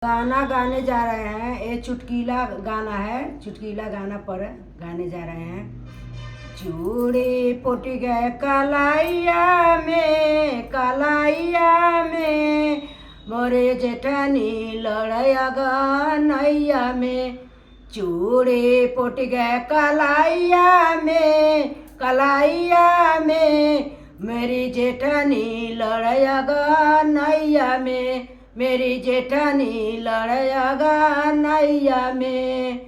गाना गाने जा रहे हैं। ये चुटकीला गाना है, चुटकीला गाना पर गाने जा रहे हैं। चूड़ी पुट गए कलाइया में, कलाइया में मोरे जेठानी लड़या गनैया में। चूड़ी पुट गए कलाइया में, कलाइया में मेरी जेठानी लड़या गनैया में, मेरी जेठानी लड़या गनैया में।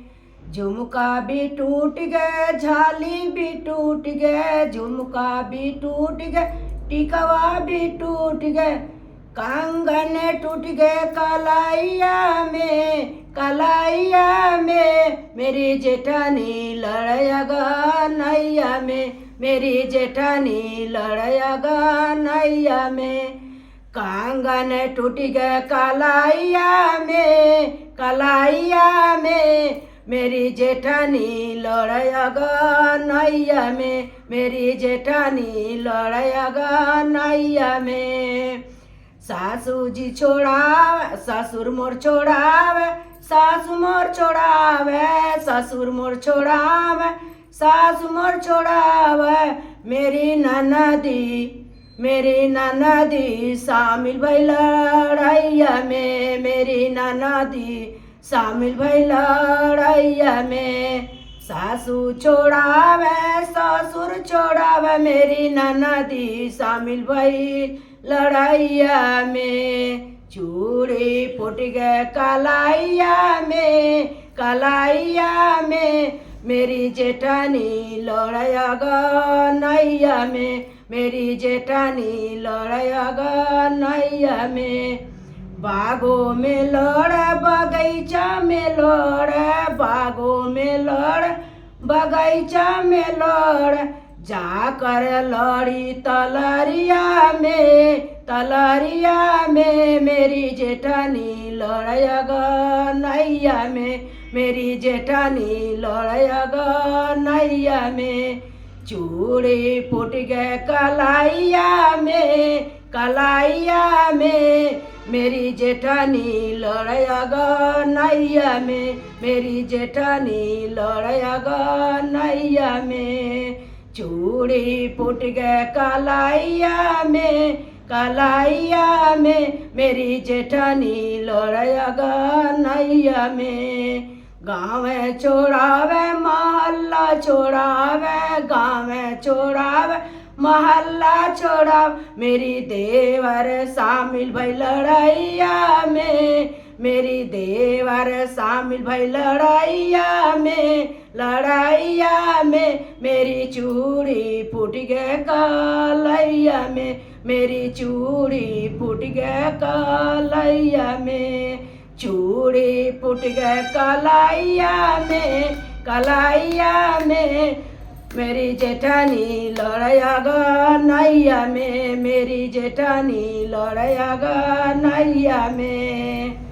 झुमका भी टूट गए, झाली भी टूट गए, झुमका भी टूट गए, टिकवा भी टूट गए, कंगन टूट गए कलाइया में, कलाइया में मेरी जेठानी लड़या गनैया में, मेरी जेठानी लड़या गनैया में। कंगन टूट गए कलाइया में, कलाइया में मेरी जेठानी लड़या गनैया में, मेरी जेठानी लड़या गनैया में। सासू जी छोड़ावे, ससुर मोर छोड़ावे, सासू मोर छोड़ावे, ससुर मोर छोड़ावे, सासू मोर छोड़ावे। मेरी ननदी, मेरी ननदी शामिल भई लड़ैया में, मेरी ननदी शामिल भई लड़ैया में। सासू छोड़ावे, ससुर छोड़ावे, मेरी ननदी शामिल भई लड़ैया में। चूड़ी फूट गए कलाइया में, कलाइया में मेरी जेठानी लड़या गनैया में, मेरी जेठानी लड़या गनैया में। बागों में लड़, बगीचा में लड़, बागों में लड़, बगीचा में लड़, जाकर लड़ी तलरिया में, तलरिया में मेरी जेठानी लड़या गनैया में, मेरी जेठानी लड़या गनैया में। चूड़ी फूट गए कलाइया में, कलाइया में मेरी जेठानी लड़या गनैया में, मेरी जेठानी लड़या गनैया में। चूड़ी फूट गए कलाइया में, कलाइया में मेरी जेठानी लड़या गनैया में। गाँव छोड़ावे महल्ला छोड़ावे, गाँव छोड़ावे महल्ला छोड़ाव, मेरी देवर शामिल भई लड़ैया में, मेरी देवर शामिल भई लड़ैया में, लड़ैया में मेरी चूड़ी फूट गए कलैया में, मेरी चूड़ी फूट गए कलैया में। चूड़ी फूट गए कलाइया में, कलाइया में मेरी जेठानी लड़या गनैया में, मेरी जेठानी लड़या गनैया में।